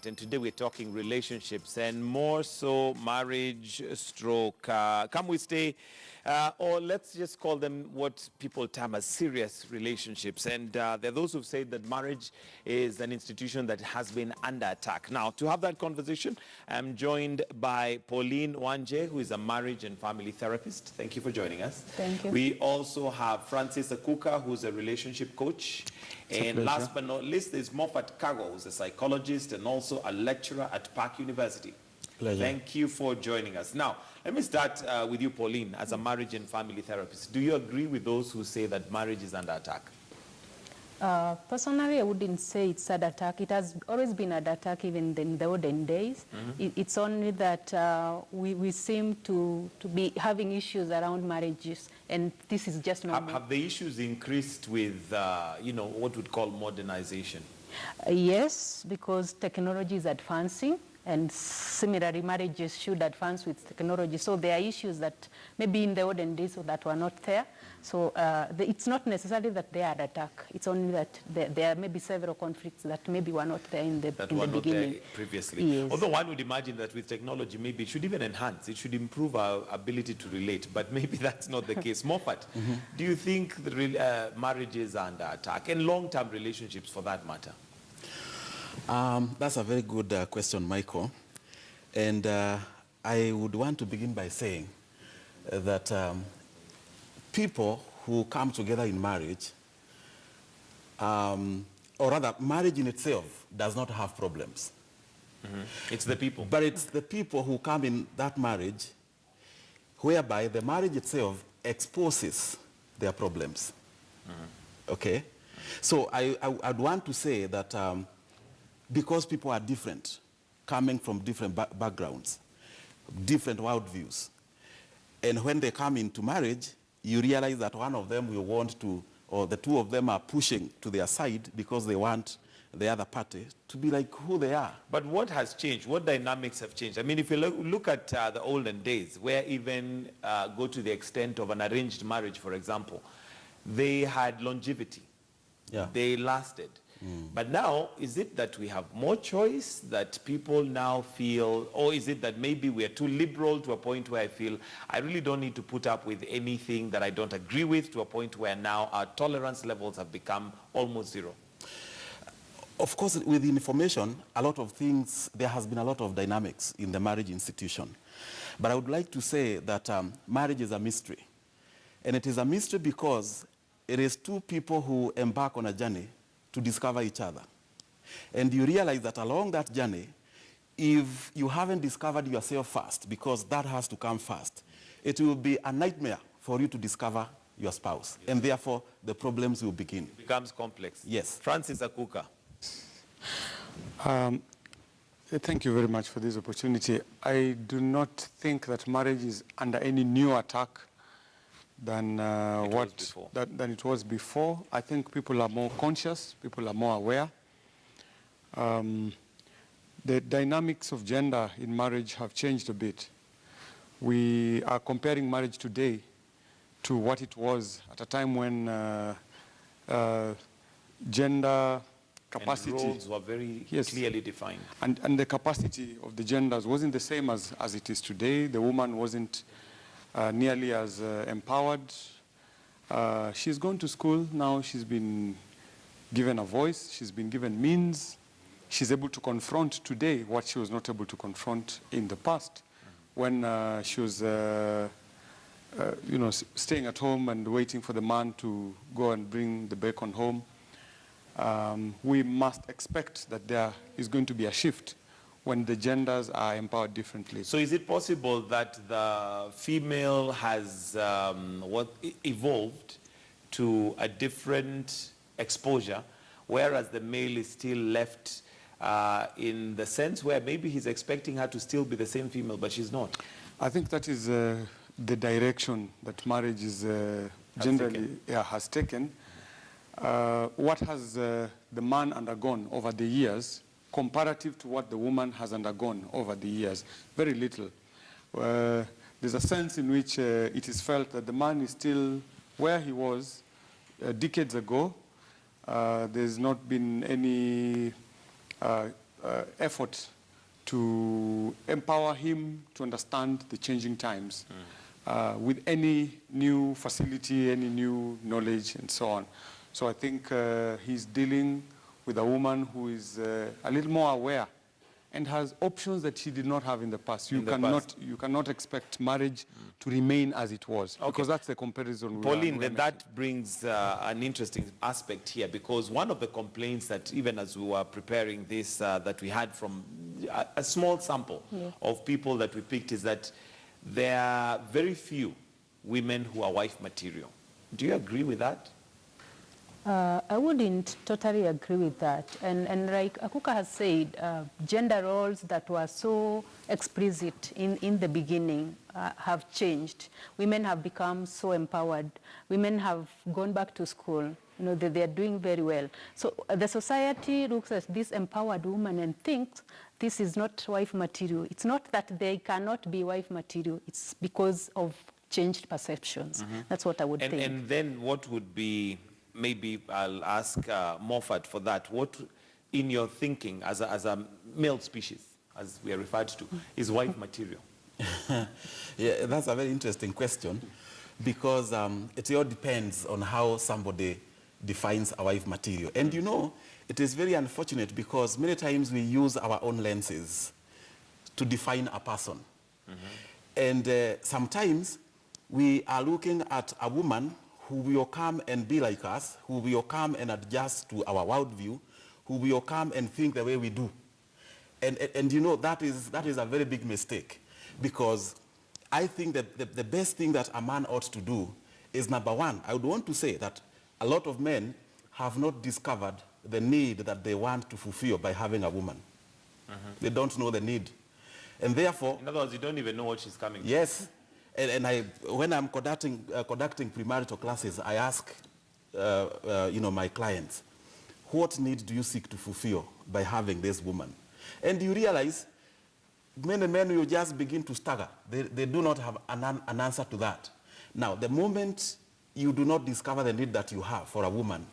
And today we're talking relationships and more so marriage stroke. Can we stay, or let's just call them what people term as serious relationships. And there are those who've said that marriage is an institution that has been under attack. Now, to have that conversation, I'm joined by Pauline Wanje, who is a marriage and family therapist. Thank you for joining us. Thank you. We also have Francis Akuka, who's a relationship coach. And last but not least, there's Moffat Kago, who's a psychologist and also a lecturer at Park University. Pleasure. Thank you for joining us. Now, let me start with you, Pauline, as a marriage and family therapist. Do you agree with those who say that marriage is under attack? Personally, I wouldn't say it's under attack. It has always been under attack, even in the olden days. It's only that we seem to be having issues around marriages, and this is just normal. Have the issues increased with, what we'd call modernization? Yes, because technology is advancing, and similarly, marriages should advance with technology. So there are issues that maybe in the olden days that were not there. So it's not necessarily that they are at attack. It's only that there may be several conflicts that maybe were not there in the beginning. There previously. Yes. Although one would imagine that with technology, maybe it should even enhance. It should improve our ability to relate. But maybe that's not the case. Moffat, do you think the marriages are under attack, and long-term relationships for that matter? That's a very good question, Michael. And I would want to begin by saying that people who come together in marriage, or rather, marriage in itself does not have problems. It's the people. But it's the people who come in that marriage whereby the marriage itself exposes their problems. Okay? So I'd want to say that because people are different, coming from different backgrounds, different worldviews, and when they come into marriage, you realize that one of them will want to, or the two of them are pushing to their side because they want the other party to be like who they are. But what has changed? What dynamics have changed? I mean, if you look at the olden days, where even go to the extent of an arranged marriage, for example, they had longevity. Yeah. They lasted. But now, is it that we have more choice, that people now feel, or is it that maybe we are too liberal to a point where I feel I really don't need to put up with anything that I don't agree with, to a point where now our tolerance levels have become almost zero? Of course, with information, a lot of things, there has been a lot of dynamics in the marriage institution. But I would like to say that marriage is a mystery. And it is a mystery because it is two people who embark on a journey to discover each other. And you realize that along that journey, if you haven't discovered yourself first, because that has to come first, it will be a nightmare for you to discover your spouse. And therefore, the problems will begin. It becomes complex. Yes. Francis Akuka. Thank you very much for this opportunity. I do not think that marriage is under any new attack than it was before. I think people are more conscious, people are more aware. The dynamics of gender in marriage have changed a bit. We are comparing marriage today to what it was at a time when gender capacity and roles were very clearly defined. And the capacity of the genders wasn't the same as it is today. The woman wasn't nearly as empowered. She's gone to school now. She's been given a voice. She's been given means. She's able to confront today what she was not able to confront in the past, when she was, staying at home and waiting for the man to go and bring the bacon home. We must expect that there is going to be a shift when the genders are empowered differently. So is it possible that the female has evolved to a different exposure, whereas the male is still left in the sense where maybe he's expecting her to still be the same female, but she's not? I think that is the direction that marriage is generally has taken. What has the man undergone over the years comparative to what the woman has undergone over the years? Very little. There's a sense in which it is felt that the man is still where he was decades ago. There's not been any effort to empower him to understand the changing times with any new facility, any new knowledge, and so on. So I think he's dealing with a woman who is a little more aware and has options that she did not have in the past. You cannot expect marriage to remain as it was, because that's the comparison. Pauline, that brings an interesting aspect here, because one of the complaints that even as we were preparing this, that we had from a small sample of people that we picked, is that there are very few women who are wife material. Do you agree with that? I wouldn't totally agree with that. And like Akuka has said, gender roles that were so explicit in the beginning have changed. Women have become so empowered. Women have gone back to school. You know, they are doing very well. So the society looks at this empowered woman and thinks this is not wife material. It's not that they cannot be wife material. It's because of changed perceptions. That's what I would think. And then what would be, maybe I'll ask Moffat for that, what in your thinking as a male species, as we are referred to, is wife material? Yeah, that's a very interesting question, because it all depends on how somebody defines a wife material. And you know, it is very unfortunate, because many times we use our own lenses to define a person. And sometimes we are looking at a woman who will come and be like us, who will come and adjust to our worldview, who will come and think the way we do. And you know, that is a very big mistake, because I think that the best thing that a man ought to do is, number one, I would want to say that a lot of men have not discovered the need that they want to fulfill by having a woman. They don't know the need. And therefore... In other words, you don't even know what she's coming to. Yes. And when I'm conducting premarital classes, I ask you know, my clients, what need do you seek to fulfill by having this woman? And you realize many men will just begin to stagger. They do not have an answer to that. Now, the moment you do not discover the need that you have for a woman,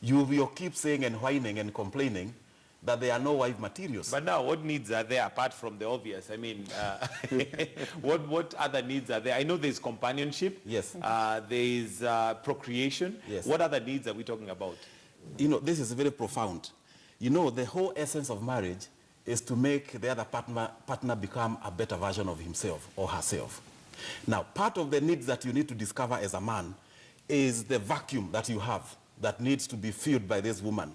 you will keep saying and whining and complaining that there are no wife materials. But now, what needs are there apart from the obvious? I mean, what other needs are there? I know there's companionship. Yes. There's procreation. Yes. What other needs are we talking about? You know, this is very profound. You know, the whole essence of marriage is to make the other partner become a better version of himself or herself. Now, part of the needs that you need to discover as a man is the vacuum that you have that needs to be filled by this woman.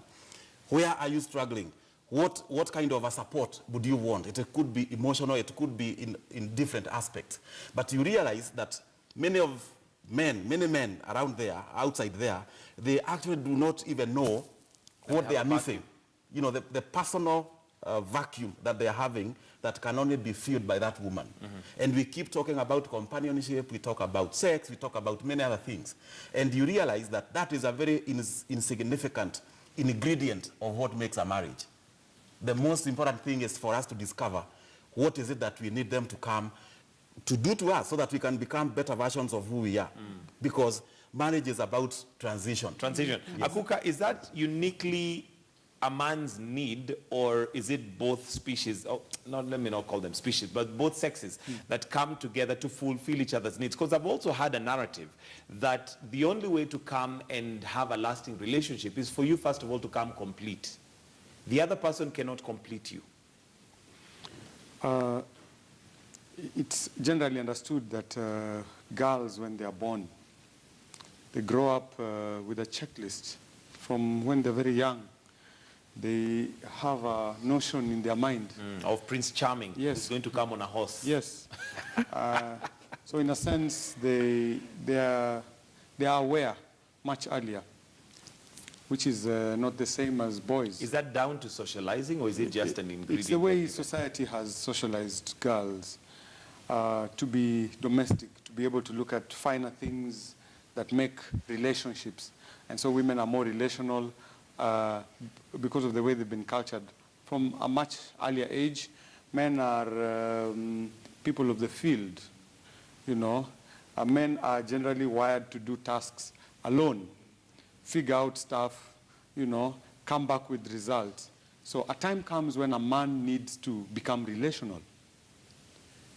Where are you struggling? What kind of a support would you want? It could be emotional, it could be in different aspects. But you realize that many men around there, outside there, they actually do not even know what they are missing. You know, the personal vacuum that they are having that can only be filled by that woman. And we keep talking about companionship, we talk about sex, we talk about many other things. And you realize that that is a very insignificant ingredient of what makes a marriage. The most important thing is for us to discover what is it that we need them to come to do to us so that we can become better versions of who we are. Because marriage is about transition. Transition. Yes. Akuka, is that uniquely a man's need, or is it both species, let me not call them species, but both sexes that come together to fulfill each other's needs? Because I've also had a narrative that the only way to come and have a lasting relationship is for you, first of all, to come complete. The other person cannot complete you. It's generally understood that girls, when they are born, they grow up with a checklist from when they're very young. They have a notion in their mind of Prince Charming, yes, who's going to come on a horse. Yes. So in a sense, they are aware much earlier, which is not the same as boys. Is that down to socializing, or is it just an ingredient? It's the way society has socialized girls to be domestic, to be able to look at finer things that make relationships. And so women are more relational, because of the way they've been cultured. From a much earlier age, men are people of the field, you know. Men are generally wired to do tasks alone, figure out stuff, you know, come back with results. So a time comes when a man needs to become relational.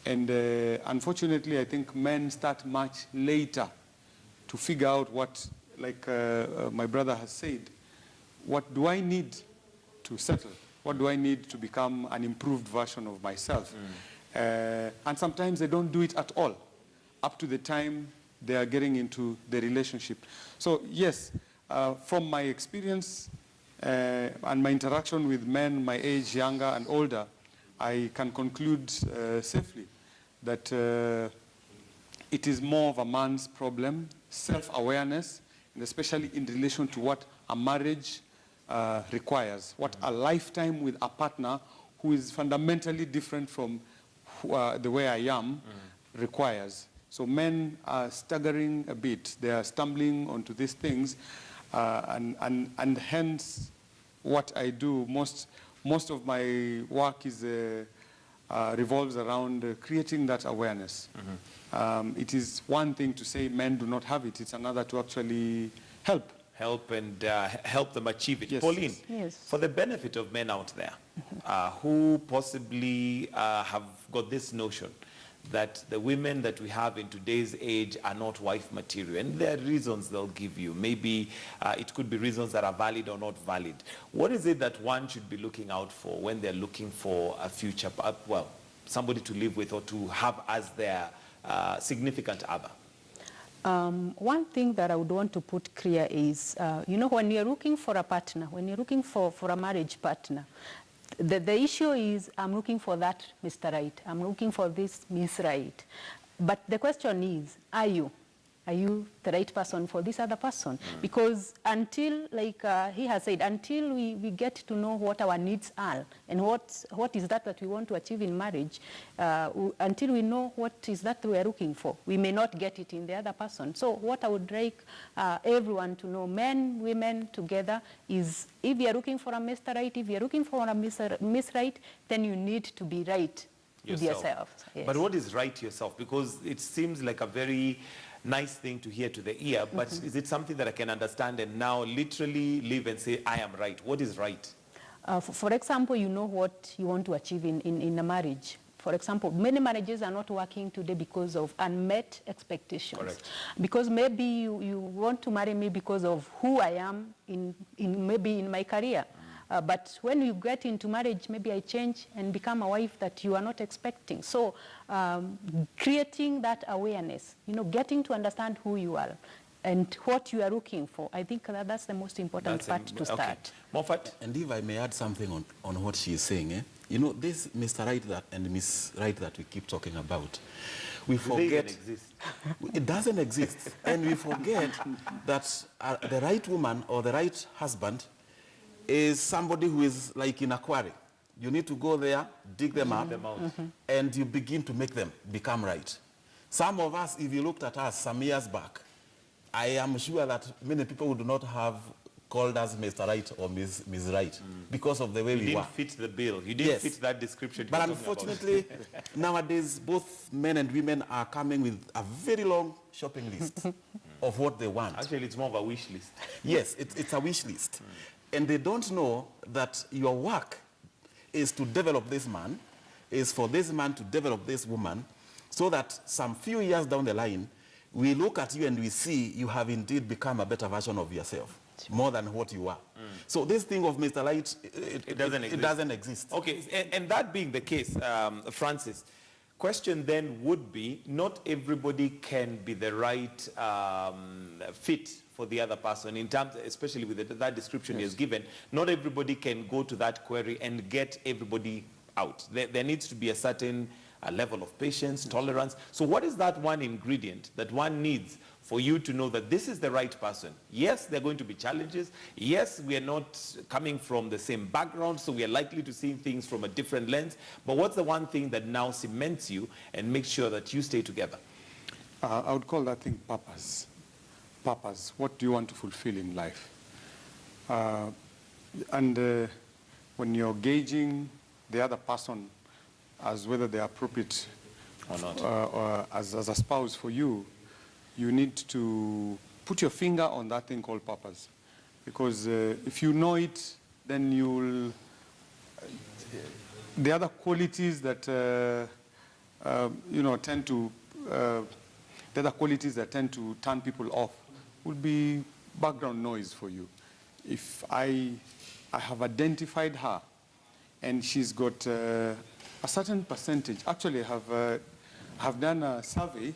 And unfortunately, I think men start much later to figure out what, like my brother has said, what do I need to settle? What do I need to become an improved version of myself? And sometimes they don't do it at all, up to the time they are getting into the relationship. So yes, from my experience and my interaction with men my age, younger and older, I can conclude safely that it is more of a man's problem, self-awareness, and especially in relation to what a marriage requires, what a lifetime with a partner who is fundamentally different from the way I am requires. So men are staggering a bit. They are stumbling onto these things, and hence what I do, most of my work is revolves around creating that awareness. It is one thing to say men do not have it. It's another to actually help. Help and help them achieve it. Yes. Pauline, Yes. for the benefit of men out there who possibly have got this notion that the women that we have in today's age are not wife material, and there are reasons they'll give you. Maybe it could be reasons that are valid or not valid. What is it that one should be looking out for when they're looking for a future, well, somebody to live with or to have as their significant other? One thing that I would want to put clear is, when you're looking for a partner, when you're looking for a marriage partner, the issue is, I'm looking for that Mr. Right. I'm looking for this Miss Right. But the question is, are you the right person for this other person? Because until, like he has said, until we get to know what our needs are and what is that we want to achieve in marriage, until we know what is that we are looking for, we may not get it in the other person. So what I would like everyone to know, men, women together, is if you are looking for a Mr. Right, if you are looking for a Miss Right, then you need to be right with yourself. Yes. But what is right to yourself? Because it seems like a very nice thing to hear to the ear, but is it something that I can understand and now literally live and say, I am right? What is right? For example, you know what you want to achieve in a marriage. For example, many marriages are not working today because of unmet expectations. Correct. Because maybe you want to marry me because of who I am maybe in my career. But when you get into marriage, maybe I change and become a wife that you are not expecting. So creating that awareness, getting to understand who you are and what you are looking for, I think that's the most important part to start. Okay. Moffat? And if I may add something on what she is saying, this Mr. Right and Miss Right that we keep talking about, we forget it doesn't exist. And we forget that the right woman or the right husband is somebody who is like in a quarry. You need to go there, dig them up, and you begin to make them become right. Some of us, if you looked at us some years back, I am sure that many people would not have called us Mr. Right or Miss Right because of the way we were. You didn't fit the bill. You didn't fit that description. But unfortunately, nowadays, both men and women are coming with a very long shopping list of what they want. Actually, it's more of a wish list. Yes, it's a wish list. And they don't know that your work is to develop this man, is for this man to develop this woman, so that some few years down the line, we look at you and we see you have indeed become a better version of yourself, more than what you are. So this thing of Mr. Right, it doesn't exist. Okay, and that being the case, Francis, question then would be, not everybody can be the right fit for the other person, in terms, especially with that description he has given. Not everybody can go to that query and get everybody out. There needs to be a certain level of patience, tolerance. So what is that one ingredient that one needs for you to know that this is the right person? Yes, there are going to be challenges. Yes, we are not coming from the same background, so we are likely to see things from a different lens. But what's the one thing that now cements you and makes sure that you stay together? I would call that thing purpose. Purpose. What do you want to fulfill in life? And when you're gauging the other person as whether they're appropriate or not, or as a spouse for you, you need to put your finger on that thing called purpose. Because if you know it, then you'll the other qualities that tend to the other qualities that tend to turn people off would be background noise for you. If I have identified her and she's got a certain percentage, actually I have done a survey,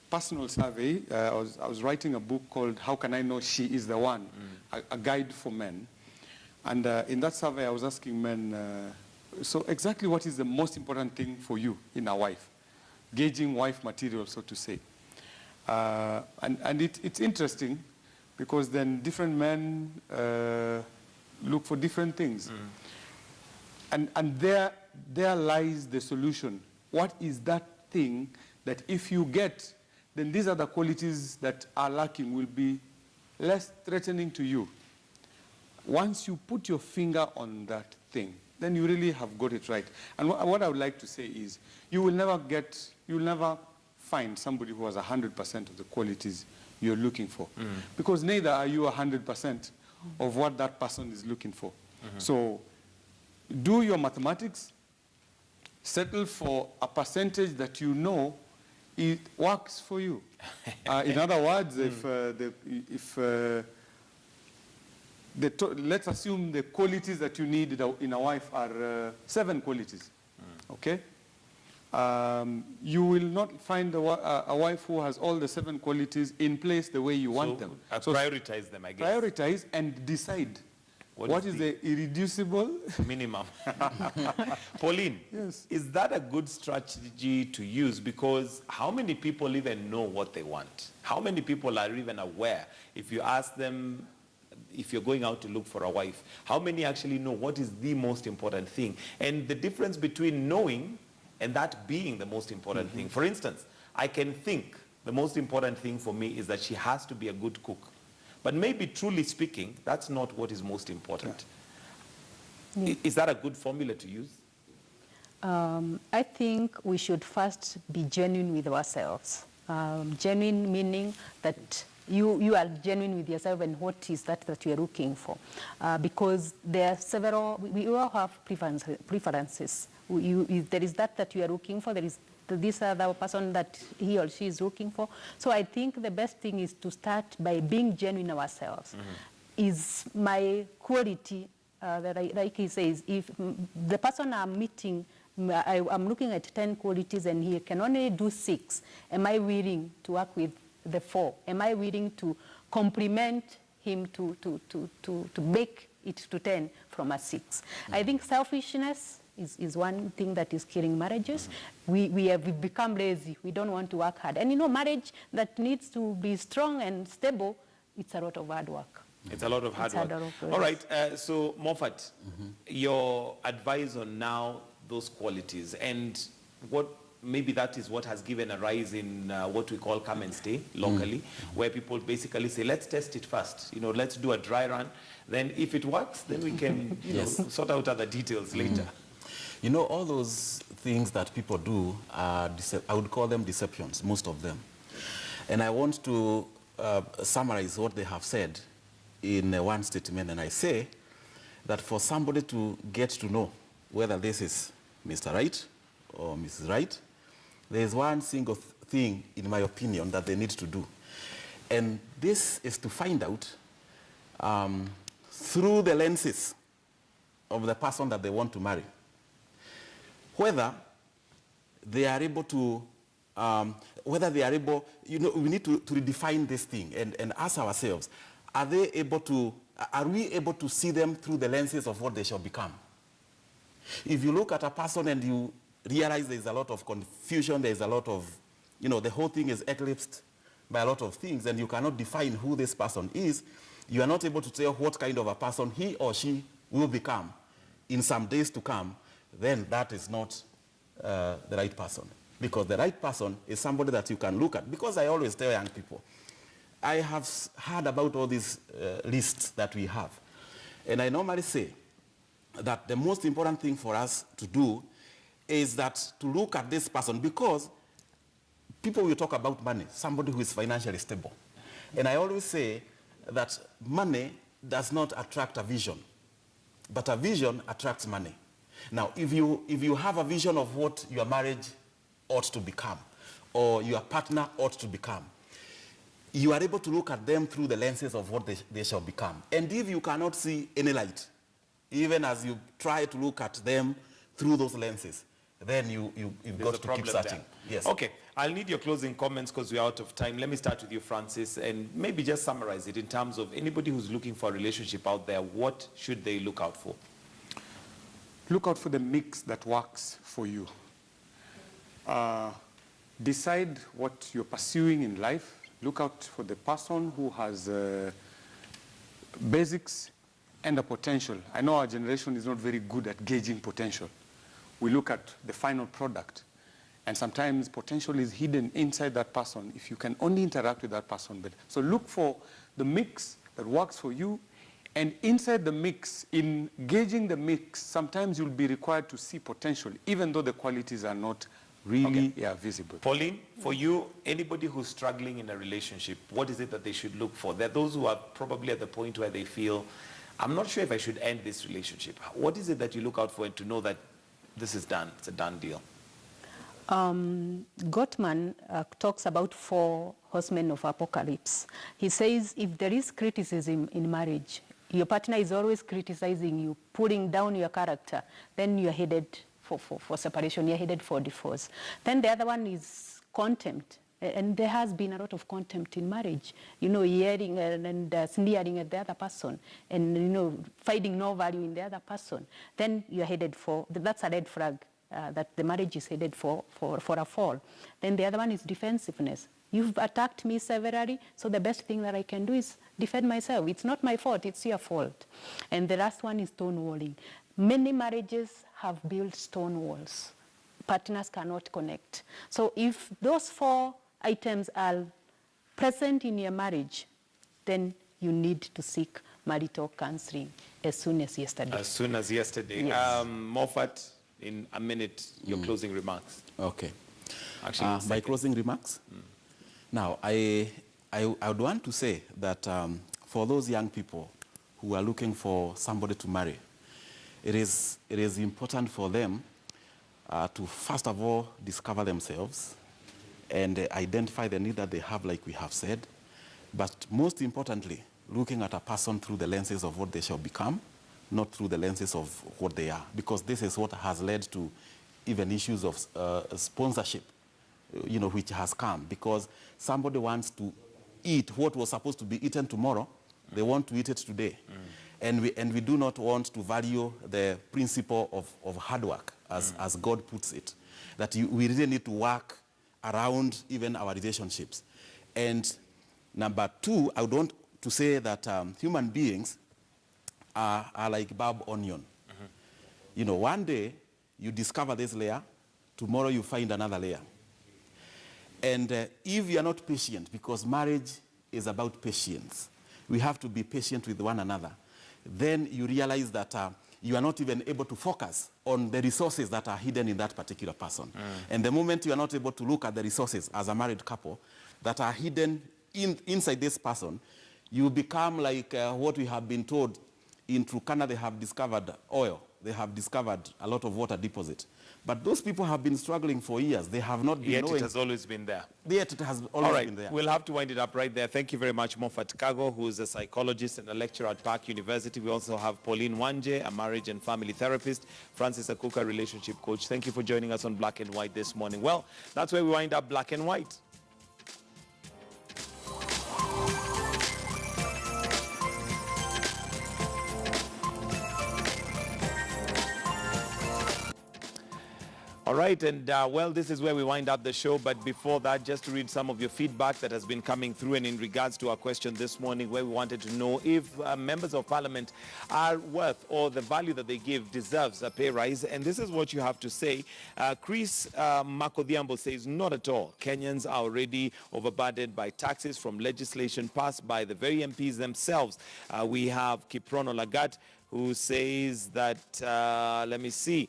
personal survey. I was writing a book called How Can I Know She Is the One, a guide for men. And in that survey I was asking men, so exactly what is the most important thing for you in a wife? Gauging wife material, so to say. And it's interesting because then different men look for different things. And there lies the solution. What is that thing that if you get, then these are the qualities that are lacking will be less threatening to you. Once you put your finger on that thing, then you really have got it right. And what I would like to say is, you will never find somebody who has 100% of the qualities you're looking for. Because neither are you 100% of what that person is looking for. So do your mathematics, settle for a percentage that you know it works for you. In other words, let's assume the qualities that you need in a wife are 7 qualities, okay? You will not find a wife who has all the 7 qualities in place the way you want them. So prioritize them, I guess. Prioritize and decide what is the irreducible minimum. Pauline, yes. Is that a good strategy to use? Because how many people even know what they want? How many people are even aware? If you ask them, if you're going out to look for a wife, how many actually know what is the most important thing? And the difference between knowing and that being the most important thing. For instance, I can think the most important thing for me is that she has to be a good cook. But maybe truly speaking, that's not what is most important. Yeah. Is that a good formula to use? I think we should first be genuine with ourselves. Genuine meaning that you are genuine with yourself and what is that you are looking for. Because there are several, we all have preferences. There is that you are looking for, there is this other person that he or she is looking for. So I think the best thing is to start by being genuine ourselves. Is my quality, like he says, if the person I'm meeting, I'm looking at 10 qualities and he can only do 6, am I willing to work with the 4? Am I willing to compliment him to make it to 10 from a 6? I think selfishness is one thing that is killing marriages. We've become lazy. We don't want to work hard. And marriage that needs to be strong and stable, it's a lot of hard work. It's a lot of hard work. All right, so Moffat, your advice on now those qualities and what maybe that is what has given a rise in what we call come and stay locally, where people basically say, let's test it first. Let's do a dry run. Then if it works, then we can sort out other details later. All those things that people do, I would call them deceptions, most of them. And I want to summarize what they have said in one statement. And I say that for somebody to get to know whether this is Mr. Right or Mrs. Right, there is one single thing, in my opinion, that they need to do. And this is to find out through the lenses of the person that they want to marry, whether they are able to, we need to redefine this thing and ask ourselves, are we able to see them through the lenses of what they shall become? If you look at a person and you realize there's a lot of confusion, there's a lot of, the whole thing is eclipsed by a lot of things, and you cannot define who this person is, you are not able to tell what kind of a person he or she will become in some days to come, then that is not the right person. Because the right person is somebody that you can look at. Because I always tell young people, I have heard about all these lists that we have. And I normally say that the most important thing for us to do is that to look at this person, because people will talk about money, somebody who is financially stable. And I always say that money does not attract a vision, but a vision attracts money. Now, if you have a vision of what your marriage ought to become, or your partner ought to become, you are able to look at them through the lenses of what they shall become. And if you cannot see any light, even as you try to look at them through those lenses, then you've got to keep searching. Yes. Okay, I'll need your closing comments because we're out of time. Let me start with you, Francis, and maybe just summarize it in terms of anybody who's looking for a relationship out there, what should they look out for? Look out for the mix that works for you. Decide what you're pursuing in life. Look out for the person who has basics and a potential. I know our generation is not very good at gauging potential. We look at the final product, and sometimes potential is hidden inside that person if you can only interact with that person better. So look for the mix that works for you, and inside the mix, in gauging the mix, sometimes you'll be required to see potential, even though the qualities are not really visible. Pauline, for you, anybody who's struggling in a relationship, what is it that they should look for? There are those who are probably at the point where they feel, I'm not sure if I should end this relationship. What is it that you look out for and to know that this is done, it's a done deal? Gottman talks about 4 horsemen of apocalypse. He says if there is criticism in marriage, your partner is always criticizing you, pulling down your character, then you're headed for separation, you're headed for divorce. Then the other one is contempt. And there has been a lot of contempt in marriage, yelling and sneering at the other person and, finding no value in the other person. Then you're headed that's a red flag, that the marriage is headed for a fall. Then the other one is defensiveness. You've attacked me severally, so the best thing that I can do is defend myself. It's not my fault, it's your fault. And the last one is stonewalling. Many marriages have built stone walls. Partners cannot connect. So if those 4 items are present in your marriage, then you need to seek marital counseling as soon as yesterday. As soon as yesterday. Yes. Moffat, in a minute, your closing remarks. Okay. Actually, my closing remarks? Now, I would want to say that for those young people who are looking for somebody to marry, it is important for them to, first of all, discover themselves and identify the need that they have, like we have said. But most importantly, looking at a person through the lenses of what they shall become, not through the lenses of what they are. Because this is what has led to even issues of sponsorship, which has come. Because somebody wants to eat what was supposed to be eaten tomorrow, they want to eat it today. And we do not want to value the principle of hard work, as God puts it. That we really need to work around even our relationships. And number 2, I would want to say that human beings are like bulb onion. One day you discover this layer, tomorrow you find another layer. And if you are not patient, because marriage is about patience, we have to be patient with one another, then you realize that you are not even able to focus on the resources that are hidden in that particular person. And the moment you are not able to look at the resources as a married couple that are hidden inside this person, you become like what we have been told in Turkana. They have discovered oil. They have discovered a lot of water deposit. But those people have been struggling for years. They have not been Yet knowing. it has always been there. Yet it has always been there. We'll have to wind it up right there. Thank you very much, Moffat Kago, who is a psychologist and a lecturer at Park University. We also have Pauline Wanje, a marriage and family therapist, Francis Akuka, relationship coach. Thank you for joining us on Black and White this morning. Well, that's where we wind up Black and White. All right, and well, this is where we wind up the show. But before that, just to read some of your feedback that has been coming through, and in regards to our question this morning, where we wanted to know if members of parliament are worth, or the value that they give deserves a pay rise. And this is what you have to say. Chris Makodhiambo says, not at all. Kenyans are already overburdened by taxes from legislation passed by the very MPs themselves. We have Kiprono Lagat, who says that, let me see,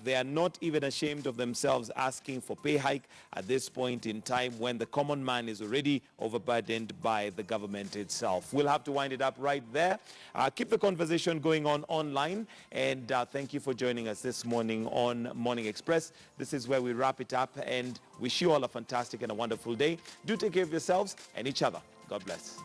they are not even ashamed of themselves asking for pay hike at this point in time when the common man is already overburdened by the government itself. We'll have to wind it up right there. Keep the conversation going on online, and thank you for joining us this morning on Morning Express. This is where we wrap it up and wish you all a fantastic and a wonderful day. Do take care of yourselves and each other. God bless.